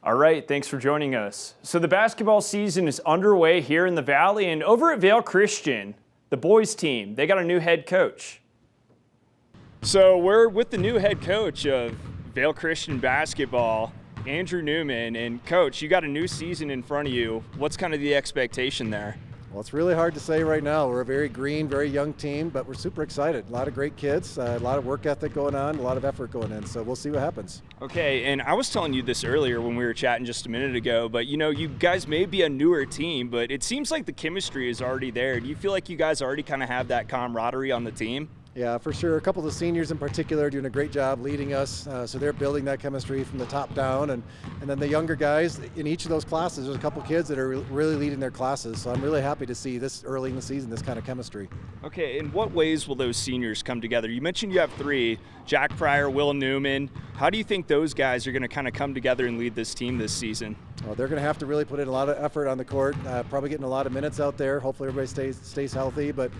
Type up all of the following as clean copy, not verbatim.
All right, thanks for joining us. So the basketball season is underway here in the Valley, and over at Vail Christian, the boys team, they got a new head coach. So we're with the new head coach of Vail Christian basketball, Andrew Newman. And Coach, you got a new season in front of you. What's kind of the expectation there? Well, it's really hard to say right now. We're a very green, very young team, but we're super excited. A lot of great kids, a lot of work ethic going on, a lot of effort going in, so we'll see what happens. Okay, and I was telling you this earlier when we were chatting just a minute ago, but you guys may be a newer team, but it seems like the chemistry is already there. Do you feel like you guys already kind of have that camaraderie on the team? Yeah, for sure. A couple of the seniors in particular are doing a great job leading us, so they're building that chemistry from the top down. And then the younger guys in each of those classes, there's a couple kids that are really leading their classes. So I'm really happy to see this early in the season, this kind of chemistry. Okay, in what ways will those seniors come together? You mentioned you have three, Jack Pryor, Will Newman. How do you think those guys are going to kind of come together and lead this team this season? Well, they're going to have to really put in a lot of effort on the court, probably getting a lot of minutes out there. Hopefully everybody stays healthy, but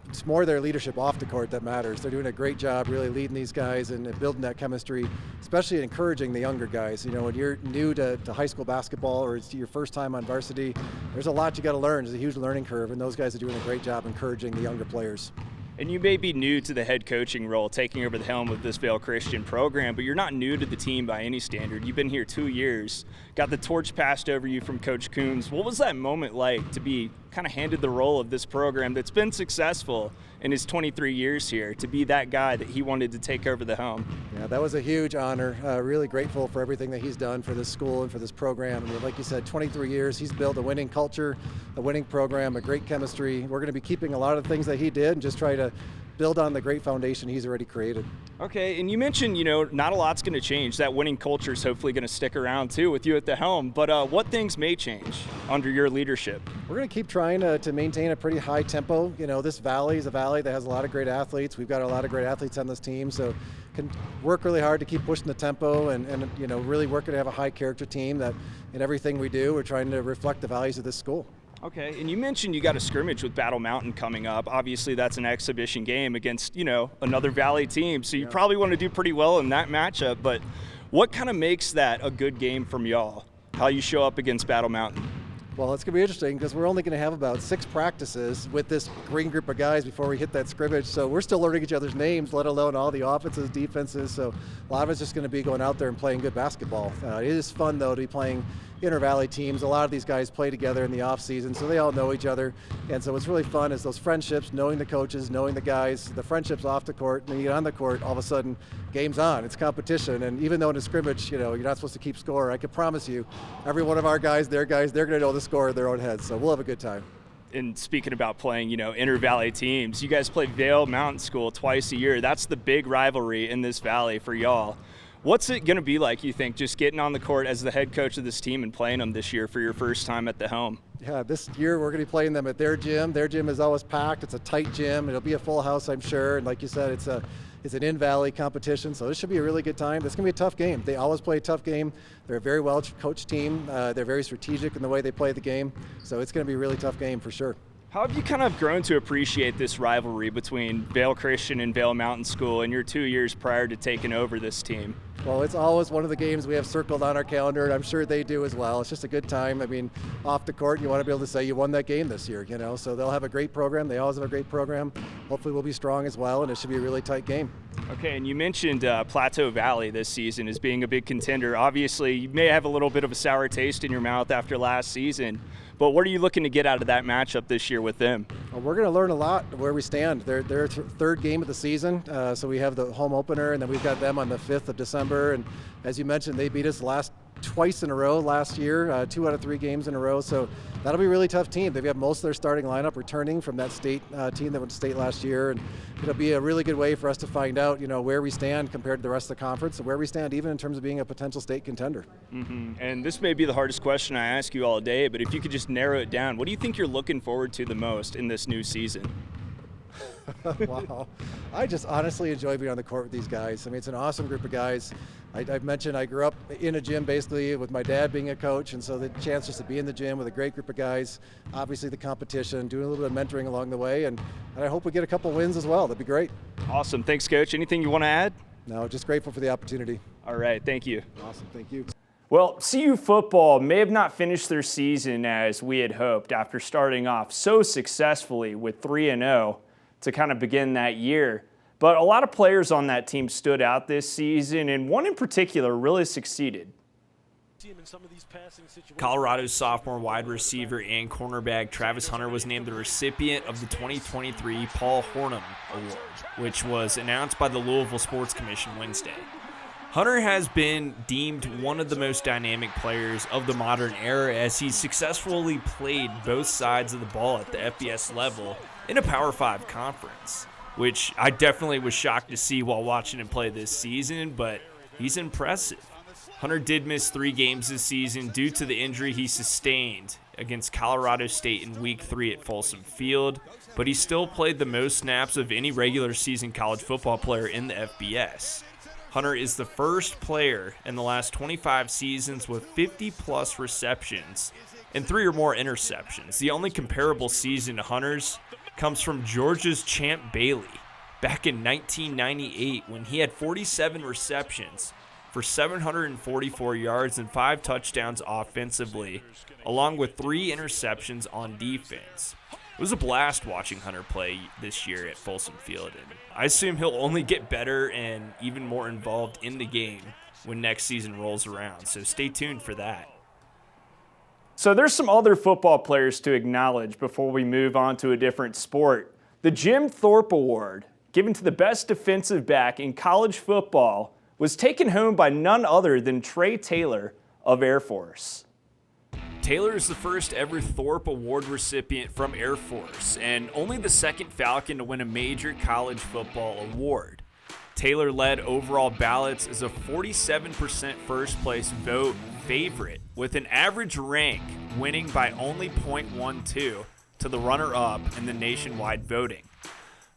it's more their leadership off the court that matters. They're doing a great job really leading these guys and building that chemistry, especially encouraging the younger guys. You know, when you're new to high school basketball or it's your first time on varsity, there's a lot you got to learn. There's a huge learning curve, and those guys are doing a great job encouraging the younger players. And you may be new to the head coaching role, taking over the helm of this Vail Christian program, but you're not new to the team by any standard. You've been here 2 years, got the torch passed over you from Coach Coombs. What was that moment like to be kind of handed the role of this program that's been successful in his 23 years here, to be that guy that he wanted to take over the helm? Yeah, that was a huge honor. Really grateful for everything that he's done for this school and for this program. I mean, like you said, 23 years, he's built a winning culture, a winning program, a great chemistry. We're going to be keeping a lot of the things that he did and just try to build on the great foundation he's already created. Okay, and you mentioned, not a lot's going to change. That winning culture is hopefully going to stick around too with you at the helm, but what things may change under your leadership? We're going to keep trying to maintain a pretty high tempo. This valley is a valley that has a lot of great athletes. We've got a lot of great athletes on this team, so can work really hard to keep pushing the tempo and really working to have a high character team that in everything we do, we're trying to reflect the values of this school. Okay, and you mentioned you got a scrimmage with Battle Mountain coming up. Obviously, that's an exhibition game against, another Valley team, so you probably want to do pretty well in that matchup, but what kind of makes that a good game from y'all, how you show up against Battle Mountain? Well, it's going to be interesting because we're only going to have about 6 practices with this green group of guys before we hit that scrimmage, so we're still learning each other's names, let alone all the offenses, defenses, so a lot of it's just going to be going out there and playing good basketball. It is fun, though, to be playing inter-valley teams. A lot of these guys play together in the off season, so they all know each other, and so what's really fun is those friendships, knowing the coaches, knowing the guys, the friendships off the court, and then you get on the court, all of a sudden, game's on, it's competition, and even though in a scrimmage, you're not supposed to keep score, I can promise you, every one of our guys, they're going to know the score in their own heads, so we'll have a good time. And speaking about playing, inter-valley teams, you guys play Vail Mountain School twice a year. That's the big rivalry in this valley for y'all. What's it going to be like, you think, just getting on the court as the head coach of this team and playing them this year for your first time at the helm? Yeah, this year we're going to be playing them at their gym. Their gym is always packed. It's a tight gym. It'll be a full house, I'm sure. And like you said, it's an in-valley competition, so this should be a really good time. This is going to be a tough game. They always play a tough game. They're a very well-coached team. They're very strategic in the way they play the game, so it's going to be a really tough game for sure. How have you kind of grown to appreciate this rivalry between Vail Christian and Vail Mountain School in your 2 years prior to taking over this team? Well, it's always one of the games we have circled on our calendar, and I'm sure they do as well. It's just a good time. I mean, off the court, you want to be able to say you won that game this year, so they'll have a great program. They always have a great program. Hopefully we'll be strong as well, and it should be a really tight game. Okay, and you mentioned Plateau Valley this season as being a big contender. Obviously, you may have a little bit of a sour taste in your mouth after last season, but what are you looking to get out of that matchup this year with them? Well, we're going to learn a lot where we stand. They're third game of the season, so we have the home opener, and then we've got them on the 5th of December. And as you mentioned, they beat us twice in a row last year, 2 out of 3 games in a row. So that'll be a really tough team. They've got most of their starting lineup returning from that state team that went to state last year, and it'll be a really good way for us to find out, where we stand compared to the rest of the conference, and where we stand even in terms of being a potential state contender. Mm-hmm. And this may be the hardest question I ask you all day, but if you could just narrow it down, what do you think you're looking forward to the most in this new season? Wow. I just honestly enjoy being on the court with these guys. I mean, it's an awesome group of guys. I've mentioned I grew up in a gym basically with my dad being a coach, and so the chance just to be in the gym with a great group of guys, obviously the competition, doing a little bit of mentoring along the way, and I hope we get a couple wins as well. That'd be great. Awesome. Thanks, Coach. Anything you want to add? No, just grateful for the opportunity. All right. Thank you. Awesome. Thank you. Well, CU football may have not finished their season as we had hoped after starting off so successfully with 3-0 to kind of begin that year. But a lot of players on that team stood out this season, and one in particular really succeeded. Colorado's sophomore wide receiver and cornerback Travis Hunter was named the recipient of the 2023 Paul Hornum Award, which was announced by the Louisville Sports Commission Wednesday. Hunter has been deemed one of the most dynamic players of the modern era as he successfully played both sides of the ball at the FBS level in a Power 5 conference, which I definitely was shocked to see while watching him play this season, but he's impressive. Hunter did miss 3 games this season due to the injury he sustained against Colorado State in Week 3 at Folsom Field, but he still played the most snaps of any regular season college football player in the FBS. Hunter is the first player in the last 25 seasons with 50-plus receptions and 3 or more interceptions. The only comparable season to Hunter's comes from Georgia's Champ Bailey back in 1998 when he had 47 receptions for 744 yards and 5 touchdowns offensively, along with 3 interceptions on defense. It was a blast watching Hunter play this year at Folsom Field, and I assume he'll only get better and even more involved in the game when next season rolls around, so stay tuned for that. So there's some other football players to acknowledge before we move on to a different sport. The Jim Thorpe Award, given to the best defensive back in college football, was taken home by none other than Trey Taylor of Air Force. Taylor is the first ever Thorpe Award recipient from Air Force and only the second Falcon to win a major college football award. Taylor led overall ballots as a 47% first place vote favorite, with an average rank winning by only .12 to the runner-up in the nationwide voting.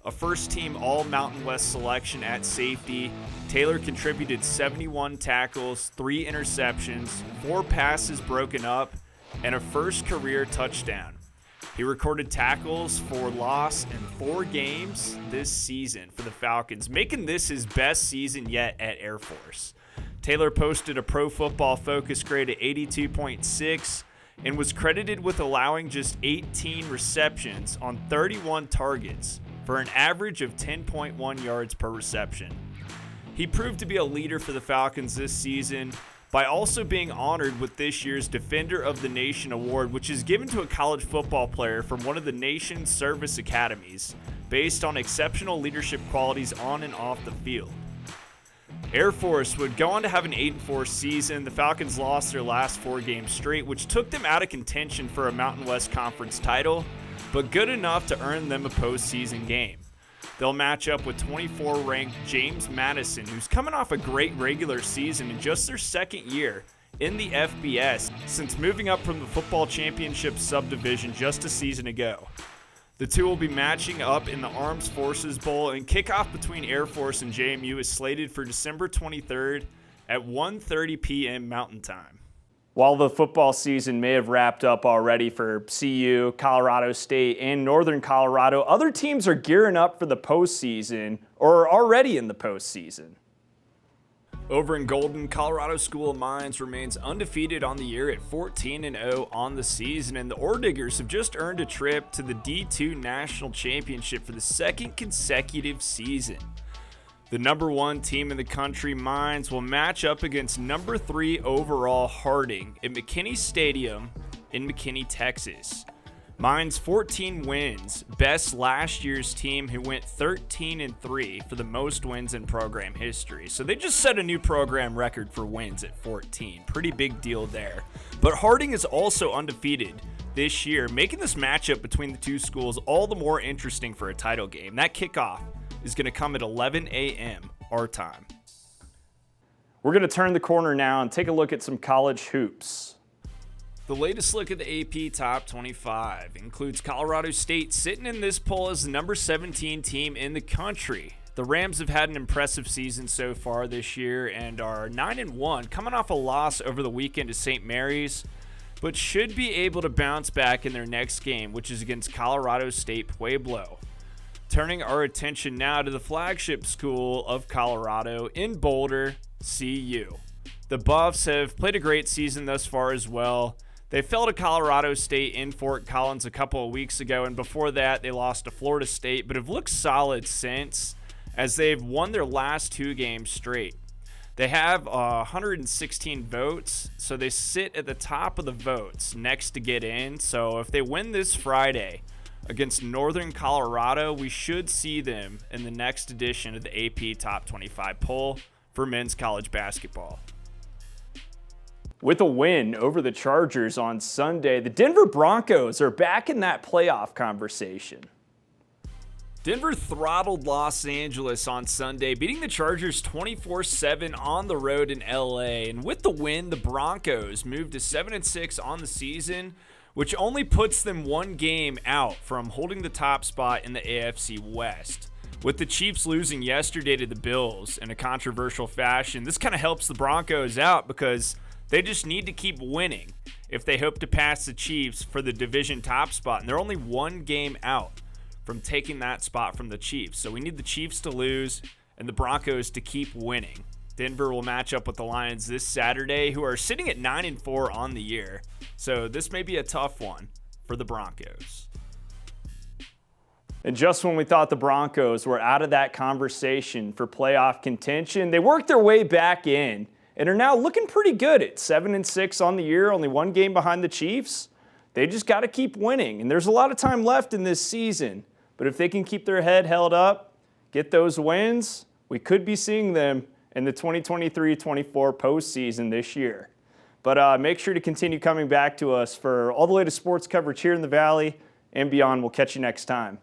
A first-team All-Mountain West selection at safety, Taylor contributed 71 tackles, 3 interceptions, 4 passes broken up, and a first career touchdown. He recorded tackles for loss in 4 games this season for the Falcons, making this his best season yet at Air Force. Taylor posted a Pro Football Focus grade of 82.6 and was credited with allowing just 18 receptions on 31 targets for an average of 10.1 yards per reception. He proved to be a leader for the Falcons this season by also being honored with this year's Defender of the Nation Award, which is given to a college football player from one of the nation's service academies based on exceptional leadership qualities on and off the field. Air Force would go on to have an 8-4 season. The Falcons lost their last 4 games straight, which took them out of contention for a Mountain West Conference title, but good enough to earn them a postseason game. They'll match up with 24-ranked James Madison, who's coming off a great regular season in just their second year in the FBS since moving up from the Football Championship subdivision just a season ago. The two will be matching up in the Armed Forces Bowl, and kickoff between Air Force and JMU is slated for December 23rd at 1:30 p.m. Mountain Time. While the football season may have wrapped up already for CU, Colorado State, and Northern Colorado, other teams are gearing up for the postseason or are already in the postseason. Over in Golden, Colorado School of Mines remains undefeated on the year at 14-0 on the season, and the Orediggers have just earned a trip to the D2 National Championship for the second consecutive season. The number 1 team in the country, Mines, will match up against number 3 overall Harding at McKinney Stadium in McKinney, Texas. Mines 14 wins, best last year's team who went 13-3 for the most wins in program history. So they just set a new program record for wins at 14. Pretty big deal there. But Harding is also undefeated this year, making this matchup between the two schools all the more interesting for a title game. That kickoff is going to come at 11 a.m. our time. We're going to turn the corner now and take a look at some college hoops. The latest look at the AP Top 25 includes Colorado State sitting in this poll as the number 17 team in the country. The Rams have had an impressive season so far this year and are 9-1, coming off a loss over the weekend to St. Mary's, but should be able to bounce back in their next game, which is against Colorado State Pueblo. Turning our attention now to the flagship school of Colorado in Boulder, CU. The Buffs have played a great season thus far as well. They fell to Colorado State in Fort Collins a couple of weeks ago, and before that they lost to Florida State, but have looked solid since, as they've won their last 2 games straight. They have 116 votes, so they sit at the top of the votes next to get in. So if they win this Friday against Northern Colorado, we should see them in the next edition of the AP Top 25 poll for men's college basketball. With a win over the Chargers on Sunday, the Denver Broncos are back in that playoff conversation. Denver throttled Los Angeles on Sunday, beating the Chargers 24-7 on the road in LA. And with the win, the Broncos moved to 7-6 on the season, which only puts them 1 game out from holding the top spot in the AFC West. With the Chiefs losing yesterday to the Bills in a controversial fashion, this kind of helps the Broncos out because they just need to keep winning if they hope to pass the Chiefs for the division top spot. And they're only 1 game out from taking that spot from the Chiefs. So we need the Chiefs to lose and the Broncos to keep winning. Denver will match up with the Lions this Saturday, who are sitting at 9-4 on the year. So this may be a tough one for the Broncos. And just when we thought the Broncos were out of that conversation for playoff contention, they worked their way back in and are now looking pretty good at 7-6 on the year, only 1 game behind the Chiefs. They just got to keep winning, and there's a lot of time left in this season. But if they can keep their head held up, get those wins, we could be seeing them in the 2023-24 postseason this year. But make sure to continue coming back to us for all the latest sports coverage here in the Valley and beyond. We'll catch you next time.